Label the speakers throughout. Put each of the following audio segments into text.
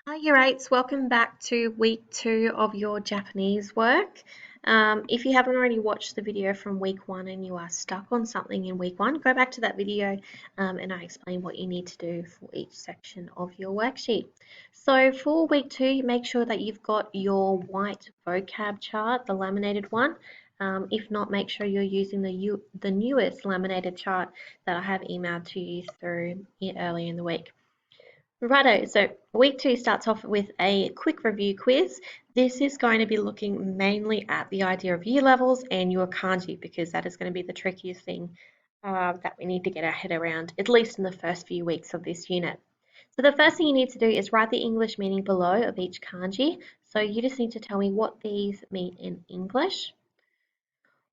Speaker 1: Hi, year eights. Welcome back to week 2 of your Japanese work. If you haven't already watched the video from week 1 and you are stuck on something in week 1, go back to that video and I explain what you need to do for each section of your worksheet. So for week 2, make sure that you've got your white vocab chart, the laminated one. If not, make sure you're using the newest laminated chart that I have emailed to you through earlier in the week. Righto, so week 2 starts off with a quick review quiz. This is going to be looking mainly at the idea of year levels and your kanji because that is going to be the trickiest thing that we need to get our head around, at least in the first few weeks of this unit. So the first thing you need to do is write the English meaning below of each kanji. So you just need to tell me what these mean in English.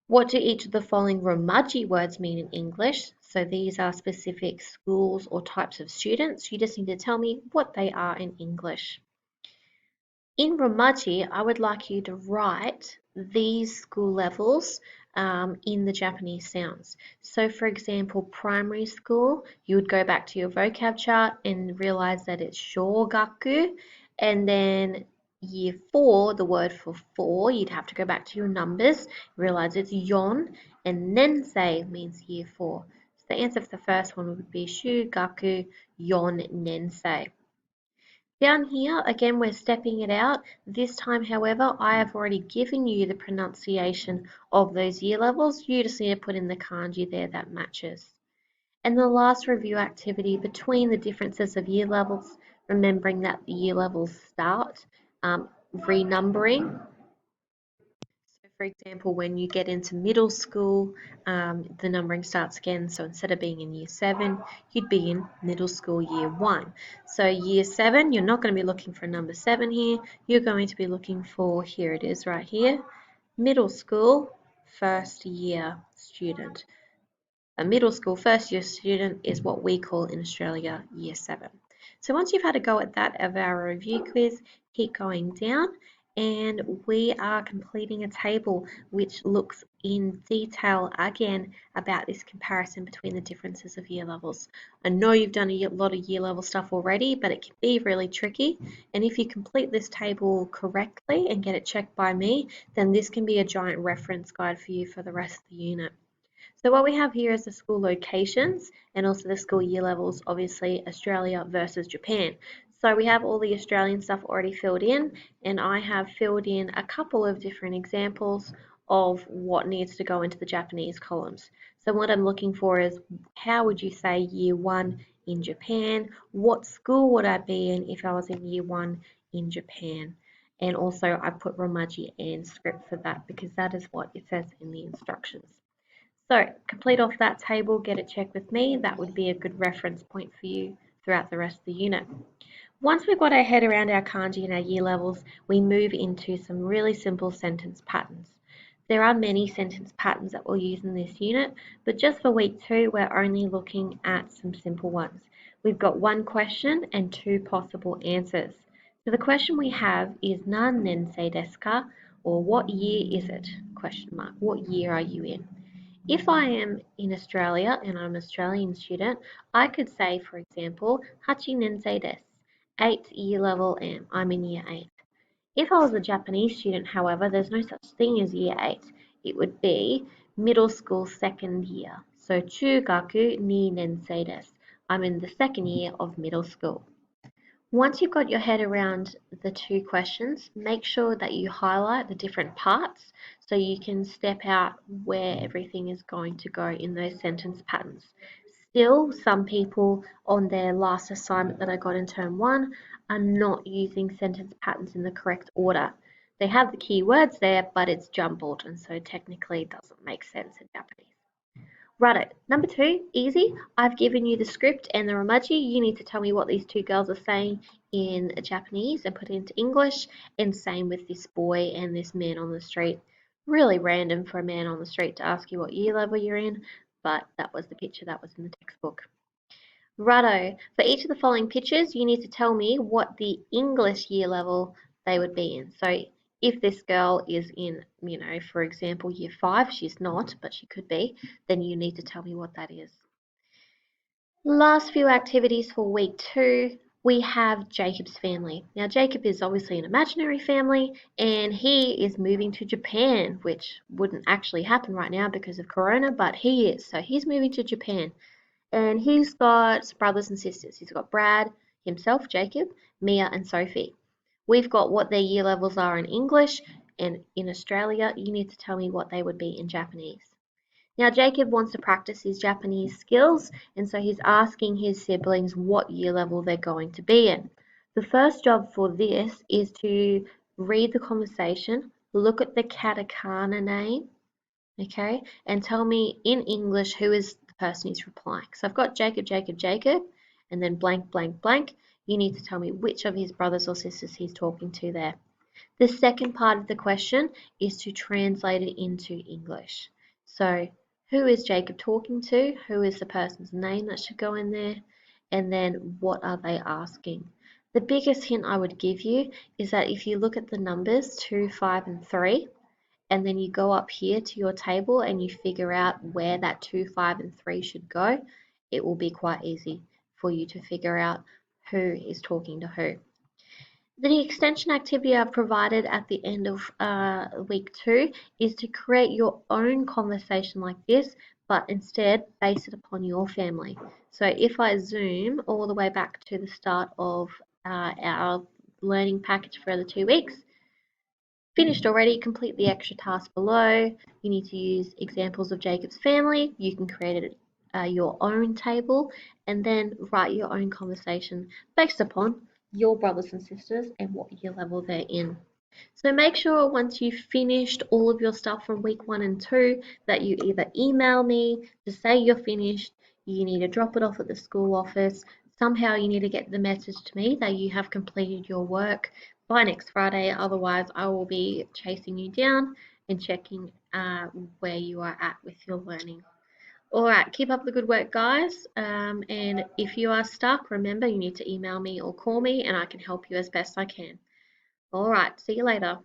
Speaker 1: What do each of the following Romaji words mean in English? So these are specific schools or types of students. You just need to tell me what they are in English. In Romaji, I would like you to write these school levels in the Japanese sounds. So for example, primary school, you would go back to your vocab chart and realize that it's shogaku, and then year 4, the word for 4, you'd have to go back to your numbers, realize it's yon, and nensei means year 4. So the answer for the first one would be shugaku yon nensei. Down here, again, we're stepping it out. This time, however, I have already given you the pronunciation of those year levels. You just need to put in the kanji there that matches. And the last review activity between the differences of year levels, remembering that the year levels start renumbering. So for example, when you get into middle school, the numbering starts again. So instead of being in year 7, you'd be in middle school year 1. So year 7, you're not going to be looking for number 7 here. You're going to be looking for, here it is right here, middle school first year student. A middle school first year student is what we call in Australia year 7. So once you've had a go at that of our review quiz, keep going down and we are completing a table which looks in detail again about this comparison between the differences of year levels. I know you've done a lot of year level stuff already, but it can be really tricky. And if you complete this table correctly and get it checked by me, then this can be a giant reference guide for you for the rest of the unit. So what we have here is the school locations and also the school year levels, obviously Australia versus Japan. So we have all the Australian stuff already filled in, and I have filled in a couple of different examples of what needs to go into the Japanese columns. So what I'm looking for is how would you say year 1 in Japan? What school would I be in if I was in year 1 in Japan? And also I put Romaji and script for that because that is what it says in the instructions. So complete off that table, get it checked with me. That would be a good reference point for you throughout the rest of the unit. Once we've got our head around our kanji and our year levels, we move into some really simple sentence patterns. There are many sentence patterns that we'll use in this unit, but just for week 2, we're only looking at some simple ones. We've got one question and 2 possible answers. So the question we have is nan nensei desu ka? Or what year is it? Question mark. What year are you in? If I am in Australia and I'm an Australian student, I could say, for example, Hachi Nensei desu, 8th year level and I'm in year 8. If I was a Japanese student, however, there's no such thing as year 8. It would be middle school second year. So, chugaku ni nensei desu. I'm in the second year of middle school. Once you've got your head around the 2 questions, make sure that you highlight the different parts so you can step out where everything is going to go in those sentence patterns. Still, some people on their last assignment that I got in term 1 are not using sentence patterns in the correct order. They have the key words there, but it's jumbled, and so technically it doesn't make sense in Japanese. Righto, number 2, easy. I've given you the script and the romaji. You need to tell me what these 2 girls are saying in Japanese and put it into English. And same with this boy and this man on the street. Really random for a man on the street to ask you what year level you're in, but that was the picture that was in the textbook. Righto, for each of the following pictures, you need to tell me what the English year level they would be in. So if this girl is in, for example, year 5, she's not, but she could be, then you need to tell me what that is. Last few activities for week 2. we have Jacob's family. Now, Jacob is obviously an imaginary family and he is moving to Japan, which wouldn't actually happen right now because of Corona, but he is. So he's moving to Japan and he's got brothers and sisters. He's got Brad, himself, Jacob, Mia, and Sophie. We've got what their year levels are in English, and in Australia, you need to tell me what they would be in Japanese. Now, Jacob wants to practice his Japanese skills, and so he's asking his siblings what year level they're going to be in. The first job for this is to read the conversation, look at the katakana name, okay, and tell me in English who is the person who's replying. So I've got Jacob, Jacob, Jacob, and then blank, blank, blank. You need to tell me which of his brothers or sisters he's talking to there. The second part of the question is to translate it into English. So, who is Jacob talking to? Who is the person's name that should go in there? And then, what are they asking? The biggest hint I would give you is that if you look at the numbers 2, 5, and 3, and then you go up here to your table and you figure out where that 2, 5, and 3 should go, it will be quite easy for you to figure out who is talking to who. The extension activity I've provided at the end of week 2 is to create your own conversation like this, but instead base it upon your family. So if I zoom all the way back to the start of our learning package for the 2 weeks, finished already, complete the extra task below. You need to use examples of Jacob's family. You can create your own table and then write your own conversation based upon your brothers and sisters and what year level they're in. So make sure once you've finished all of your stuff from week 1 and 2 that you either email me to say you're finished, you need to drop it off at the school office, somehow you need to get the message to me that you have completed your work by next Friday, otherwise I will be chasing you down and checking where you are at with your learning. Alright, keep up the good work guys, and if you are stuck, remember you need to email me or call me and I can help you as best I can. Alright, see you later.